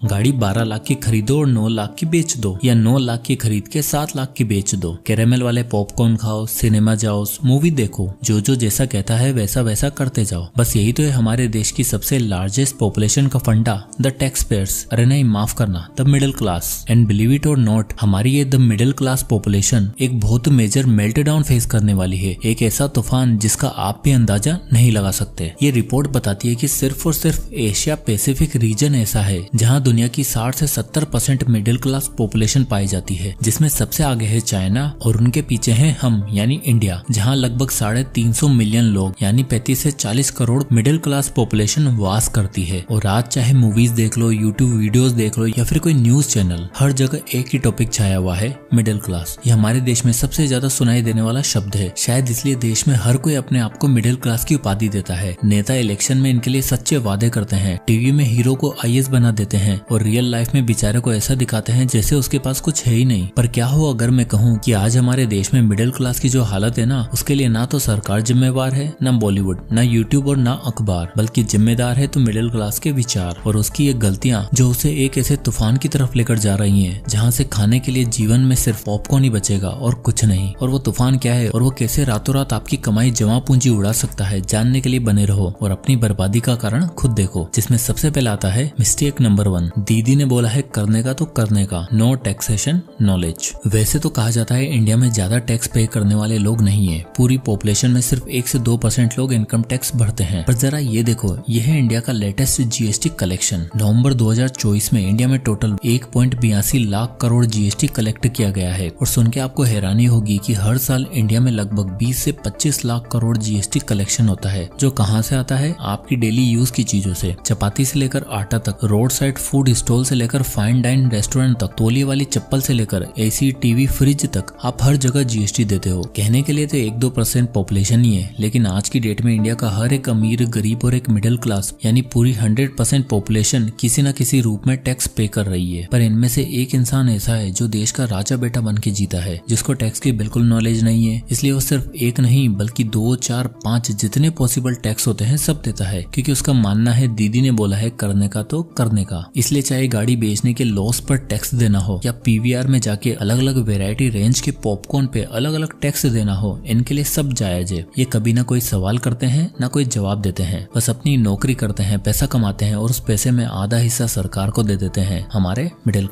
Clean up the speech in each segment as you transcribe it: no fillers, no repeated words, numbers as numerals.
गाड़ी 12 लाख की खरीदो और 9 लाख की बेच दो, या 9 लाख की खरीद के 7 लाख की बेच दो। कैरेमल वाले पॉपकॉर्न खाओ, सिनेमा जाओ, मूवी देखो, जो जैसा कहता है वैसा वैसा करते जाओ। बस यही तो है हमारे देश की सबसे लार्जेस्ट पॉपुलेशन का फंडा, द टैक्स पेयर्स। अरे नहीं, माफ करना, the middle class. And believe it और नॉट, हमारी ये द मिडिल क्लास पॉपुलेशन एक बहुत मेजर मेल्ट डाउन फेस करने वाली है। एक ऐसा तूफान जिसका आप भी अंदाजा नहीं लगा सकते। ये रिपोर्ट बताती है कि सिर्फ और सिर्फ एशिया पैसिफिक रीजन ऐसा है जहां दुनिया की 60 से 70% मिडिल क्लास पॉपुलेशन पाई जाती है, जिसमें सबसे आगे है चाइना और उनके पीछे हैं हम यानी इंडिया, जहां लगभग 350 मिलियन लोग यानी 35 से 40 करोड़ मिडिल क्लास पॉपुलेशन वास करती है। और आज चाहे मूवीज देख लो, यूट्यूब वीडियोस देख लो या फिर कोई न्यूज चैनल, हर जगह एक ही टॉपिक छाया हुआ है, मिडिल क्लास। ये हमारे देश में सबसे ज्यादा सुनाई देने वाला शब्द है। शायद इसलिए देश में हर कोई अपने आप को मिडिल क्लास की उपाधि देता है। नेता इलेक्शन में इनके लिए सच्चे वादे करते हैं, टीवी में हीरो को आईएएस बना देते हैं और रियल लाइफ में बेचारे को ऐसा दिखाते हैं जैसे उसके पास कुछ है ही नहीं। पर क्या हो अगर मैं कहूँ कि आज हमारे देश में मिडिल क्लास की जो हालत है ना, उसके लिए ना तो सरकार जिम्मेवार है, ना बॉलीवुड, ना यूट्यूब और ना अखबार, बल्कि जिम्मेदार है तो मिडिल क्लास के विचार और उसकी ये गलतियां जो उसे एक ऐसे तूफान की तरफ लेकर जा रही हैं जहां से खाने के लिए जीवन में सिर्फ पॉपकॉर्न ही बचेगा और कुछ नहीं। और वो तूफान क्या है और वो कैसे रातों रात आपकी कमाई जमा पूंजी उड़ा सकता है, जानने के लिए बने रहो और अपनी बर्बादी का कारण खुद देखो। जिसमें सबसे पहले आता है मिस्टेक नंबर 1। दीदी ने बोला है करने का तो करने का, नो टैक्सेशन नॉलेज। वैसे तो कहा जाता है इंडिया में ज्यादा टैक्स पे करने वाले लोग नहीं है, पूरी पॉपुलेशन में सिर्फ 1 से 2% लोग इनकम टैक्स भरते हैं। पर जरा ये देखो, ये है इंडिया का लेटेस्ट जीएसटी कलेक्शन। नवंबर 2024 में इंडिया में total 1.82 lakh crore GST collect किया गया है। और सुन के आपको हैरानी होगी कि हर साल इंडिया में लगभग 20 से 25 लाख करोड़ जीएसटी कलेक्शन होता है, जो कहां से आता है? आपकी डेली यूज की चीजों से। चपाती से लेकर आटा तक, रोड साइड फूड स्टॉल से लेकर फाइन डाइन रेस्टोरेंट तक, तौलिए वाली चप्पल से लेकर एसी, टीवी, फ्रिज तक, आप हर जगह जीएसटी देते हो। कहने के लिए तो 1-2% पॉपुलेशन ही है, लेकिन आज की डेट में इंडिया का हर एक अमीर, गरीब और एक मिडिल क्लास यानी पूरी 100% पॉपुलेशन किसी न किसी रूप में टैक्स पे कर रही है। पर इनमें से एक इंसान ऐसा है जो देश का राजा बेटा बन के जीता है, जिसको टैक्स की बिल्कुल नॉलेज नहीं है। इसलिए वो सिर्फ एक नहीं बल्कि 2, 4, 5 जितने पॉसिबल टैक्स होते हैं सब देता है, क्योंकि उसका मानना है दीदी ने बोला है करने का तो करने का। इसलिए चाहे गाड़ी बेचने के लॉस पर टैक्स देना हो या पीवीआर में जाके अलग अलग वेराइटी रेंज के पॉपकॉर्न पे अलग अलग टैक्स देना हो, इनके लिए सब जायज है। ये कभी ना कोई सवाल करते हैं ना कोई जवाब देते हैं, बस अपनी नौकरी करते हैं, पैसा कमाते हैं और उस पैसे में आधा हिस्सा सरकार को दे देते हैं। हमारे मिडिल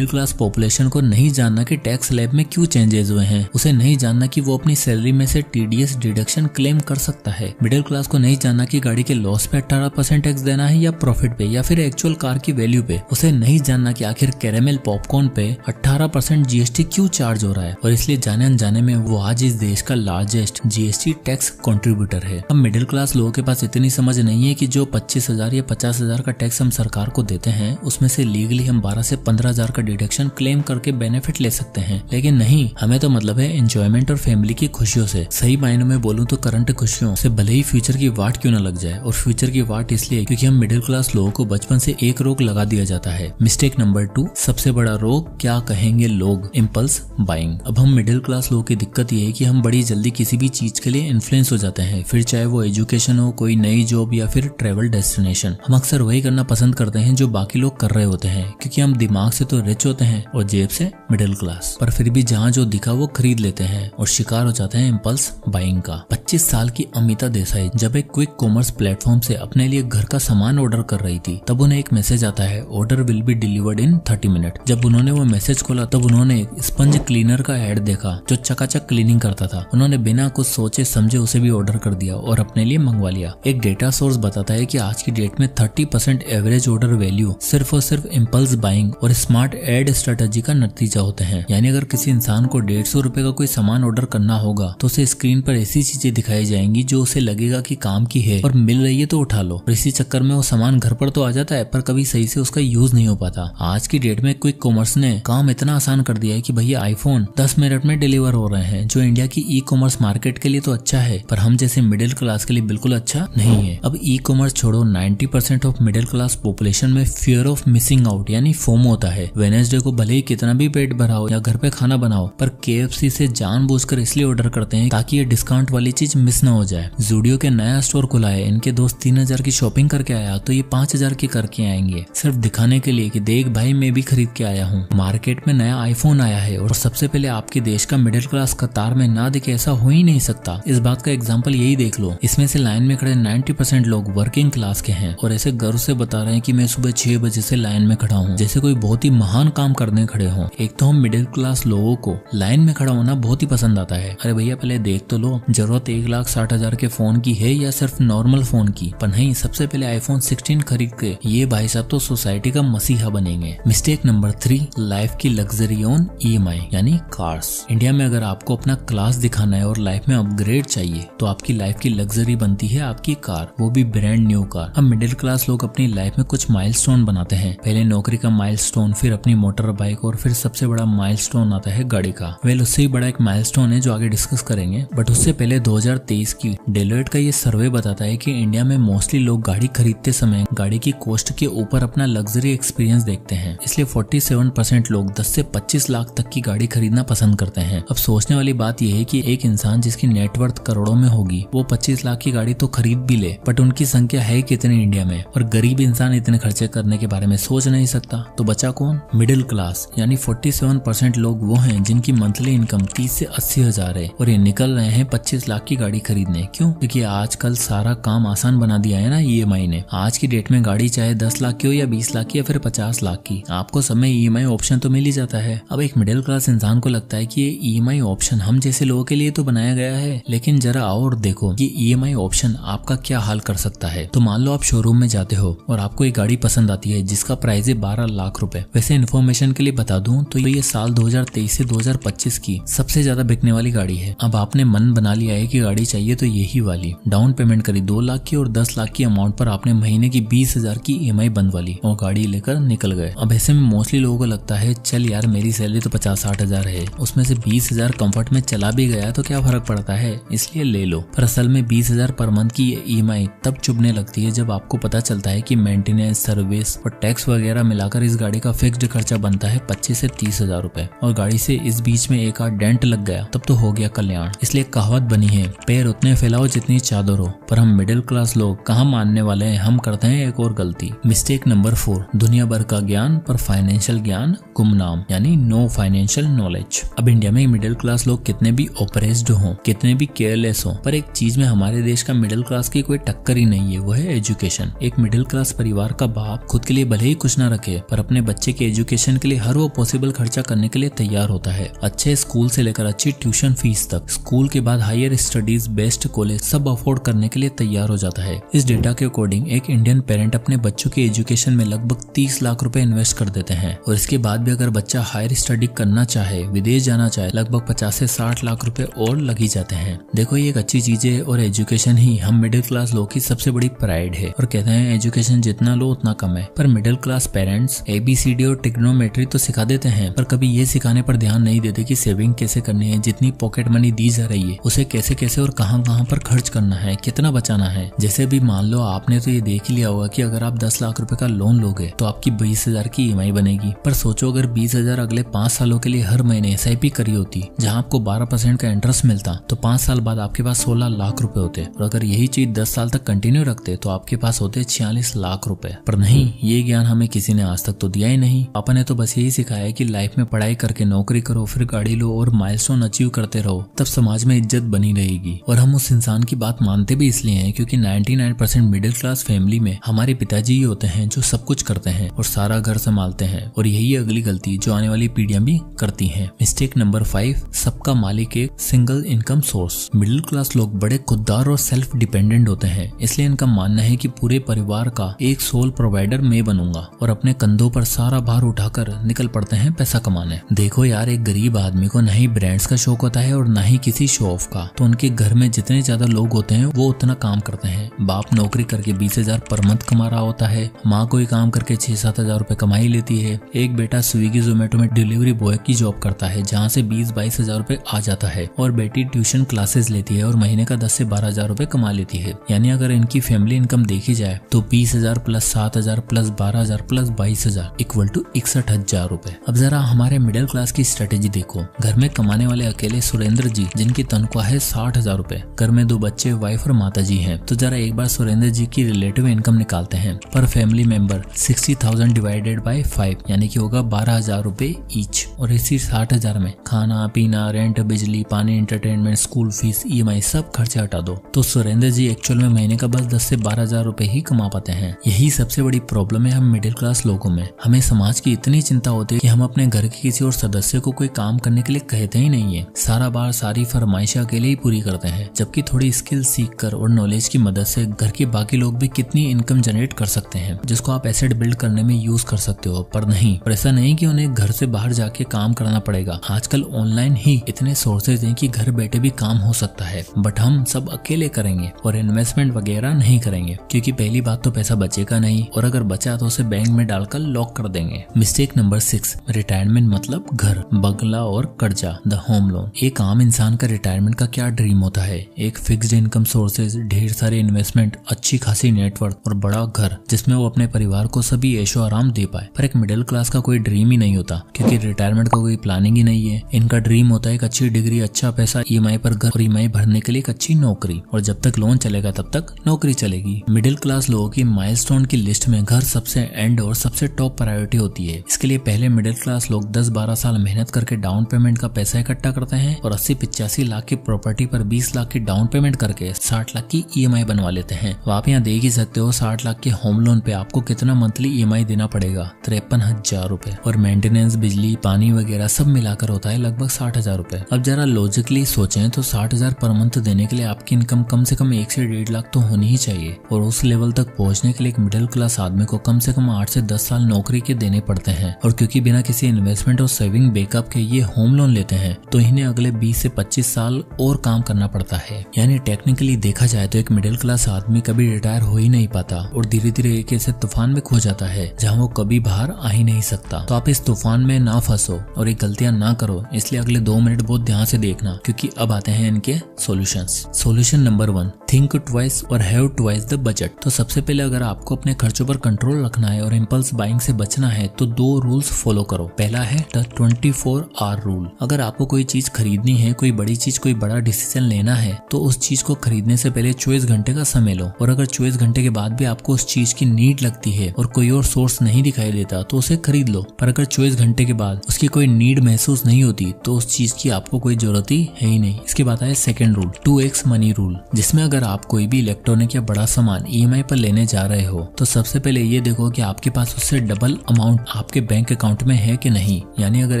क्लास पॉपुलेशन को नहीं जानना कि टैक्स स्लैब में क्यों चेंजेस हुए हैं, उसे नहीं जानना कि वो अपनी सैलरी में से टीडीएस डिडक्शन क्लेम कर सकता है। मिडिल क्लास को नहीं जानना कि गाड़ी के लॉस पे 18% टैक्स देना है या प्रॉफिट पे या फिर एक्चुअल कार की वैल्यू पे। उसे नहीं जानना कि आखिर कैरेमल पॉपकॉर्न पे 18% जीएसटी क्यों चार्ज हो रहा है, और इसलिए जाने अनजाने में वो आज इस देश का लार्जेस्ट जीएसटी टैक्स कंट्रीब्यूटर है। अब मिडिल क्लास लोगों के पास इतनी समझ नहीं है कि जो 25,000 या 50,000 का टैक्स हम सरकार को देते हैं, उसमें से लीगली हम 12 से 15,000 का डिडक्शन क्लेम करके बेनिफिट ले सकते हैं। लेकिन नहीं, हमें तो मतलब है एंजॉयमेंट और फैमिली की खुशियों से। सही मायनों में बोलूं तो करंट खुशियों से भले ही फ्यूचर की वाट क्यों न लग जाए। और फ्यूचर की वाट इसलिए क्योंकि हम मिडिल क्लास लोगों को बचपन से एक रोग लगा दिया जाता है। मिस्टेक नंबर 2, सबसे बड़ा रोग, क्या कहेंगे लोग, इम्पल्स बाइंग। अब हम मिडिल क्लास लोगों की दिक्कत ये है कि हम बड़ी जल्दी किसी भी चीज के लिए इन्फ्लुएंस हो जाते हैं, फिर चाहे वो एजुकेशन हो, कोई नई जॉब या फिर ट्रेवल डेस्टिनेशन। हम अक्सर वही करना पसंद करते हैं जो बाकी लोग कर रहे होते हैं, क्योंकि हम दिमाग से तो रिच होते हैं और जेब से मिडिल क्लास, पर फिर भी जहाँ जो दिखा वो खरीद लेते हैं और शिकार हो जाते हैं इम्पल्स बाइंग का। 25 साल की अमिता देसाई जब एक क्विक कॉमर्स प्लेटफॉर्म से अपने लिए घर का सामान ऑर्डर कर रही थी, तब उन्हें एक मैसेज आता है, order will be delivered in 30 minute. जब उन्होंने वो मैसेज खोला तब उन्होंने एक स्पंज क्लीनर का ऐड देखा जो चकाचक क्लीनिंग करता था। उन्होंने बिना कुछ सोचे समझे उसे भी ऑर्डर कर दिया और अपने लिए मंगवा लिया। एक डेटा सोर्स बताता है कि आज की डेट में 30% एवरेज ऑर्डर वैल्यू सिर्फ और सिर्फ इम्पल्स बाइंग और स्मार्ट एड स्ट्रेटेजी का नतीजा होते हैं। यानी अगर किसी इंसान को 150 रुपए का कोई सामान ऑर्डर करना होगा तो उसे स्क्रीन पर ऐसी चीजें दिखाई जाएंगी जो उसे लगेगा कि काम की है और मिल रही है तो उठा लो। और इसी चक्कर में वो सामान घर पर तो आ जाता है पर कभी सही से उसका यूज नहीं हो पाता। आज की डेट में क्विक कॉमर्स ने काम इतना आसान कर दिया है कि भैया आईफोन 10 मिनट में डिलीवर हो रहे हैं, जो इंडिया की ई कॉमर्स मार्केट के लिए तो अच्छा है पर हम जैसे मिडिल क्लास के लिए बिल्कुल अच्छा नहीं है। अब ई कॉमर्स छोड़ो, 90% ऑफ मिडिल क्लास पॉपुलेशन में फियर ऑफ मिसिंग आउट यानी फोमो होता है। वेडनेसडे को भले ही कितना भी पेट भराओ या घर पे खाना बनाओ, पर KFC से जानबूझकर इसलिए ऑर्डर करते हैं ताकि ये डिस्काउंट वाली चीज मिस न हो जाए। जूडियो के नया स्टोर खुला है, इनके दोस्त 3,000 की शॉपिंग करके आया तो ये 5,000 की करके आएंगे। सिर्फ दिखाने के लिए कि देख भाई मैं भी खरीद के आया हूँ, मार्केट में नया आईफोन आया है और सबसे पहले आपके देश का मिडिल क्लास कतार में ना दिखे, ऐसा हो ही नहीं सकता। इस बात का एग्जाम्पल यही देख लो, इसमें से लाइन में खड़े 90% लोग वर्किंग क्लास के हैं और ऐसे गर्व से बता रहे हैं कि मैं सुबह 6 बजे से लाइन में खड़ा हूँ, जैसे कोई बहुत ही महान काम करने खड़े हों। एक तो हम मिडिल क्लास लोगों को लाइन में खड़ा होना बहुत ही पसंद आता है। अरे भैया पहले देख तो लो, जरूरत 1,60,000 के फोन की है या सिर्फ नॉर्मल फोन की, पर नहीं, सबसे पहले आईफोन 16 खरीद के ये भाई साहब तो सोसाइटी का मसीहा बनेंगे। मिस्टेक नंबर 3, लाइफ की लग्जरी ऑन EMI यानी कार्स। इंडिया में अगर आपको अपना क्लास दिखाना है और लाइफ में अपग्रेड चाहिए तो आपकी लाइफ की लग्जरी बनती है आपकी कार, वो भी ब्रांड न्यू कार। अब मिडिल क्लास लोग अपनी लाइफ में कुछ माइलस्टोन बनाते हैं, पहले नौकरी का माइलस्टोन, फिर अपनी मोटर बाइक और फिर सबसे बड़ा माइलस्टोन आता है गाड़ी का। वेल उससे ही बड़ा एक माइलस्टोन है जो आगे डिस्कस करेंगे, बट उससे पहले 2023 की डेलोइट का ये सर्वे बताता है कि इंडिया में मोस्टली लोग गाड़ी खरीदते समय गाड़ी की कॉस्ट के ऊपर अपना लग्जरी एक्सपीरियंस देखते हैं, इसलिए 47% लोग 10 से 25 लाख तक की गाड़ी खरीदना पसंद करते हैं। अब सोचने वाली बात यह है कि एक इंसान जिसकी नेटवर्थ करोड़ों में होगी वो 25 लाख की गाड़ी तो खरीद भी ले, बट उनकी संख्या है कितनी इंडिया में, और गरीब इंसान इतने खर्चे करने के बारे में सोच नहीं सकता, तो बचा कौन? Middle class. यानी 47% लोग वो हैं जिनकी मंथली इनकम 30 से 80 हजार है और ये निकल रहे हैं 25 लाख की गाड़ी खरीदने। क्यों? क्योंकि आजकल सारा काम आसान बना दिया है ना EMI ने। आज की डेट में गाड़ी चाहे 10 लाख की हो या 20 लाख की या फिर 50 लाख की, आपको सब में EMI ऑप्शन तो मिल ही जाता है। अब एक मिडिल क्लास इंसान को लगता है कि ये EMI ऑप्शन हम जैसे लोगों के लिए तो बनाया गया है, लेकिन जरा और देखो ये EMI ऑप्शन आपका क्या हाल कर सकता है। तो मान लो आप शोरूम में जाते हो और आपको एक गाड़ी पसंद आती है जिसका प्राइस है 12 लाख रुपए। वैसे इन्फॉर्मेशन के लिए बता दूं तो ये साल 2023 से 2025 की सबसे ज्यादा बिकने वाली गाड़ी है। अब आपने मन बना लिया है कि गाड़ी चाहिए तो यही वाली, डाउन पेमेंट करी 2 लाख की और 10 लाख की अमाउंट पर आपने महीने की 20,000 की EMI बनवा ली और गाड़ी लेकर निकल गए। अब ऐसे में मोस्टली लोगों को लगता है चल यार मेरी सैलरी तो 50-60 हजार है, उसमें से 20,000 कंफर्ट में चला भी गया तो क्या फर्क पड़ता है, इसलिए ले लो। पर असल में 20,000 पर मंथ की EMI तब चुभने लगती है जब आपको पता चलता है कि मेंटेनेंस, सर्विस और टैक्स वगैरह मिलाकर इस गाड़ी का फिक्स्ड खर्चा बनता है 25 से 30 हजार रुपए, और गाड़ी से इस बीच में एक आध डेंट लग गया तब तो हो गया कल्याण। इसलिए कहावत बनी है, पैर उतने फैलाओ जितनी चादर हो। पर हम मिडिल क्लास लोग कहाँ मानने वाले हैं, हम करते हैं एक और गलती। मिस्टेक नंबर 4, दुनिया भर का ज्ञान पर फाइनेंशियल ज्ञान गुमनाम, यानी नो फाइनेंशियल नॉलेज। अब इंडिया में मिडिल क्लास लोग कितने भी ऑपरेस्ड हो, कितने भी केयरलेस हो, पर एक चीज में हमारे देश का मिडिल क्लास की कोई टक्कर ही नहीं है, वो है एजुकेशन। एक मिडिल क्लास परिवार का बाप खुद के लिए भले ही कुछ ना रखे पर अपने बच्चे के एजुकेशन के लिए हर वो पॉसिबल खर्चा करने के लिए तैयार होता है। अच्छे स्कूल से लेकर अच्छी ट्यूशन फीस तक, स्कूल के बाद हायर स्टडीज, बेस्ट कॉलेज सब अफोर्ड करने के लिए तैयार हो जाता है। इस डेटा के अकॉर्डिंग एक इंडियन पेरेंट अपने बच्चों के एजुकेशन में लगभग 30 लाख रुपए इन्वेस्ट कर देते हैं, और इसके बाद भी अगर बच्चा हायर स्टडी करना चाहे, विदेश जाना चाहे, लगभग 50 से 60 लाख रुपए और लग ही जाते हैं। देखो ये एक अच्छी चीज है और एजुकेशन ही हम मिडिल क्लास लोग की सबसे बड़ी प्राइड है, और कहते हैं एजुकेशन जितना लो उतना कम है। पर मिडिल क्लास पेरेंट्स ABCD और ट्रिग्नोमेट्री तो सिखा देते हैं, पर कभी ये सिखाने पर ध्यान नहीं देते कि सेविंग कैसे करनी है, जितनी पॉकेट मनी दी जा रही है उसे कैसे कैसे और कहां कहां पर खर्च करना है, कितना बचाना है। जैसे भी मान लो आपने तो ये देख ही लिया होगा कि अगर आप 10 लाख रुपए का लोन लोगे तो आपकी 20,000 की EMI बनेगी, पर सोचो अगर 20,000 अगले 5 सालों के लिए हर महीने SIP करी होती जहां आपको 12% का इंटरेस्ट मिलता, तो 5 साल बाद आपके पास 16 लाख रुपए होते, और अगर यही चीज 10 साल तक कंटिन्यू रखते तो आपके पास होते 46 लाख रुपए। पर नहीं, ये ज्ञान हमें किसी ने आज तक तो दिया ही नहीं। पापा ने तो बस यही सिखाया है कि लाइफ में पढ़ाई करके नौकरी करो, फिर गाड़ी लो और माइलस्टोन अचीव करते रहो, तब समाज में इज्जत बनी रहेगी। और हम उस इंसान की बात मानते भी इसलिए हैं क्योंकि 99% मिडिल क्लास फैमिली में हमारे पिताजी ही होते हैं जो सब कुछ करते हैं और सारा घर संभालते हैं, और यही अगली गलती जो आने वाली पीढ़ियां भी करती हैं। मिस्टेक नंबर 5, सबका मालिक एक single income source. Middle class लोग बड़े खुददार और सेल्फ डिपेंडेंट होते हैं, इसलिए इनका मानना है कि पूरे परिवार का एक सोल प्रोवाइडर मैं बनूंगा, और अपने कंधों पर सारा भार उठाकर निकल पड़ते हैं पैसा कमाने। देखो यार, एक गरीब आदमी को न ही ब्रांड्स का शौक होता है और न ही किसी शो ऑफ का, तो उनके घर में जितने ज्यादा लोग होते हैं वो उतना काम करते हैं। बाप नौकरी करके 20,000 पर मंथ कमा रहा होता है, माँ कोई काम करके 6-7 हजार रुपए कमा ही लेती है, एक बेटा स्विगी जोमेटो में डिलीवरी बॉय की जॉब करता है जहाँ से 20-22 हजार रुपए आ जाता है, और बेटी ट्यूशन क्लासेस लेती है और महीने का 10 से 12 हजार रुपए कमा लेती है। यानी अगर इनकी फैमिली इनकम देखी जाए तो 20,000 plus 7,000 plus 12,000 plus 22,000 equal to 61,000 रुपए। अब जरा हमारे मिडिल क्लास की स्ट्रेटेजी देखो। घर में कमाने वाले अकेले सुरेंद्र जी जिनकी तनख्वाह है 60,000 रुपए, घर में 2 बच्चे, वाइफ और माता जी हैं, तो जरा एक बार सुरेंद्र जी की रिलेटिव इनकम निकालते हैं पर फैमिली मेंबर 60,000 डिवाइडेड बाय 5 यानी कि होगा 12,000 रुपए ईच। और इसी 60,000 में खाना पीना, रेंट, बिजली, पानी, एंटरटेनमेंट, स्कूल फीस, EMI सब खर्चे हटा दो तो सुरेंद्र जी एक्चुअल में महीने का बस 10 से 12,000 रुपए ही कमा पाते हैं। यही सबसे बड़ी प्रॉब्लम है हम मिडिल क्लास लोगों में। हमें समाज की इतनी चिंता होती है कि हम अपने घर के किसी और सदस्य को कोई काम करने के लिए कहते ही नहीं है। सारा बार सारी फरमाइशें अकेले ही पूरी करते हैं, जबकि थोड़ी स्किल सीख कर और नॉलेज की मदद से घर के बाकी लोग भी कितनी इनकम जनरेट कर सकते हैं, जिसको आप एसेट बिल्ड करने में यूज कर सकते हो। पर नहीं, और ऐसा नहीं कि उन्हें घर से बाहर जाके काम करना पड़ेगा। आजकल ऑनलाइन ही इतने सोर्सेज हैं कि घर बैठे भी काम हो सकता है, बट हम सब अकेले करेंगे और इन्वेस्टमेंट वगैरह नहीं करेंगे, क्योंकि पहली बात तो पैसा बचेगा नहीं, और अगर बचा तो उसे बैंक में डालकर लॉक कर देंगे। मिस्टेक नंबर 6, रिटायरमेंट मतलब घर, बंगला और कर्जा, द होम लोन। एक आम इंसान का रिटायरमेंट का क्या ड्रीम होता है? एक फिक्स्ड इनकम सोर्सेज, ढेर सारे इन्वेस्टमेंट, अच्छी खासी नेटवर्क और बड़ा घर जिसमें वो अपने परिवार को सभी ऐशो आराम दे पाए। पर एक मिडिल क्लास का कोई ड्रीम ही नहीं होता, क्योंकि रिटायरमेंट का कोई प्लानिंग ही नहीं है। इनका ड्रीम होता है एक अच्छी डिग्री, अच्छा पैसा, EMI पर घर और EMI भरने के लिए एक अच्छी नौकरी, और जब तक लोन चलेगा तब तक नौकरी चलेगी। मिडिल क्लास लोगों की माइलस्टोन की लिस्ट में घर सबसे एंड और सबसे टॉप प्रायोरिटी होती है। इसके लिए पहले मिडिल क्लास लोग 10-12 साल मेहनत करके डाउन पेमेंट का पैसा इकट्ठा करते हैं और 80-85 लाख की प्रॉपर्टी पर 20 लाख की डाउन पेमेंट करके 60 लाख की EMI बनवा लेते हैं। तो आप यहाँ देख ही सकते हो 60 लाख के होम लोन पे आपको कितना मंथली EMI देना पड़ेगा, 53,000 रुपए, और मेंटेनेंस, बिजली, पानी वगैरह सब मिलाकर होता है लगभग 60,000 रुपए। अब जरा लॉजिकली सोचें तो 60,000 पर मंथ देने के लिए आपकी इनकम कम से कम 1 से 1.5 लाख तो होनी ही चाहिए, और उस लेवल तक पहुंचने के लिए एक मिडिल क्लास आदमी को कम से कम 8 से 10 साल नौकरी के देने पड़ते हैं। और क्योंकि बिना किसी इन्वेस्टमेंट और सेविंग बैकअप के ये होम लोन लेते हैं, तो इन्हें अगले 20 से 25 साल और काम करना पड़ता है। यानी टेक्निकली देखा जाए तो एक मिडिल क्लास आदमी कभी रिटायर हो ही नहीं पाता और धीरे धीरे एक ऐसे तूफान में खो जाता है जहाँ वो कभी बाहर आ ही नहीं सकता। तो आप इस तूफान में ना फंसो और ये गलतियां ना करो, इसलिए अगले 2 मिनट बहुत ध्यान से देखना, क्योंकि अब आते हैं इनके solutions. Solution number 1, think twice और हैव ट्वाइस द बजट। तो सबसे पहले अगर आपको अपने खर्चों पर कंट्रोल रखना है और इम्पल्स बाइंग से बचना है तो 2 रूल्स फॉलो करो। पहला है द 24 आवर रूल। अगर आपको कोई चीज खरीदनी है, कोई बड़ी चीज, कोई बड़ा डिसीजन लेना है, तो उस चीज को खरीदने से पहले 24 घंटे का समय लो, और अगर 24 घंटे के बाद भी आपको उस चीज की नीड लगती है और कोई और सोर्स नहीं दिखाई देता तो उसे खरीद लो। पर अगर 24 घंटे के बाद उसकी कोई नीड महसूस नहीं होती तो उस चीज की आपको कोई जरूरत ही है ही नहीं। इसके बाद है second rule, 2x money rule, जिसमें अगर आप कोई भी इलेक्ट्रॉनिक या बड़ा सामान EMI पर लेने जा रहे हो तो सबसे पहले ये देखो कि आपके पास उससे डबल अमाउंट आपके बैंक अकाउंट में है कि नहीं। यानी अगर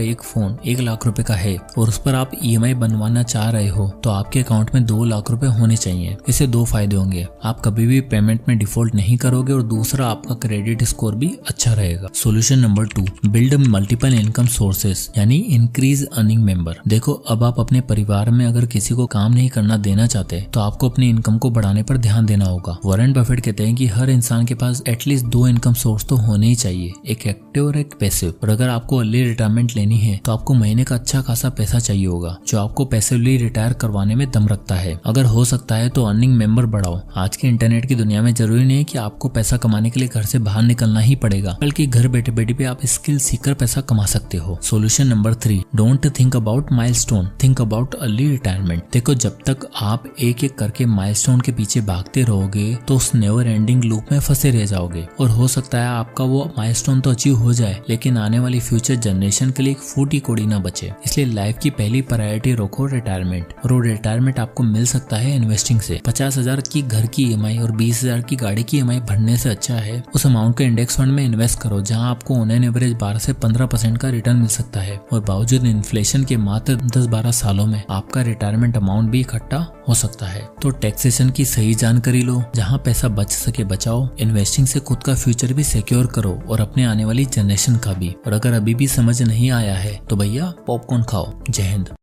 एक फोन 1 लाख रुपए का है और उस पर आप EMI बनवाना चाह रहे हो तो आपके अकाउंट में 2 लाख रुपए होने चाहिए। इससे 2 फायदे होंगे, आप कभी भी पेमेंट में डिफॉल्ट नहीं करोगे और दूसरा आपका क्रेडिट स्कोर भी अच्छा रहेगा। Solution number 2, build multiple income sources, यानी इंक्रीज अर्निंग मेंबर। देखो अब आप अपने परिवार में अगर किसी को काम नहीं करना देना चाहते तो आपको अपनी इनकम को बढ़ाने पर ध्यान देना होगा। वॉरेन बफेट कहते हैं कि हर इंसान के पास एटलीस्ट 2 इनकम सोर्स तो होने ही चाहिए, एक एक्टिव और एक पैसिव। और अगर आपको अर्ली रिटायरमेंट लेनी है तो आपको महीने का अच्छा खासा पैसा चाहिए होगा जो आपको पैसिवली रिटायर करवाने में दम रखता है। अगर हो सकता है तो अर्निंग मेंबर बढ़ाओ। आज के इंटरनेट की दुनिया में जरूरी नहीं है कि आपको पैसा कमाने के लिए घर से बाहर निकलना ही पड़ेगा, बल्कि घर बैठे बैठे भी आप स्किल सीखकर पैसा कमा सकते हो। Solution number 3, don't think about milestone, think about early retirement. देखो जब तक आप एक एक करके माइलस्टोन के पीछे भागते रहोगे तो उस नेवर एंडिंग लूप में फंसे रह जाओगे, और हो सकता है आपका वो माइलस्टोन तो अचीव हो जाए लेकिन आने वाली फ्यूचर जनरेशन के लिए एक फूटी कोड़ी ना बचे। इसलिए लाइफ की पहली प्रायोरिटी रखो रिटायरमेंट, और वो रिटायरमेंट आपको मिल सकता है इन्वेस्टिंग से। 50,000 की घर की EMI और 20,000 की गाड़ी की EMI भरने से अच्छा है उस अमाउंट को इंडेक्स फंड में इन्वेस्ट करो, जहां आपको ऑन एन एवरेज 12 से 15% का रिटर्न मिल सकता है, और बावजूद इन्फ्लेशन के मात्र 10-12 सालों में आपका रिटायरमेंट अमाउंट भी इकट्ठा हो सकता है। तो टैक्सेशन की सही जानकारी लो, जहां पैसा बच सके बचाओ, इन्वेस्टिंग से खुद का फ्यूचर भी सिक्योर करो और अपने आने वाली जनरेशन का भी। और अगर अभी भी समझ नहीं आया है तो भैया पॉपकॉर्न खाओ। जय हिंद।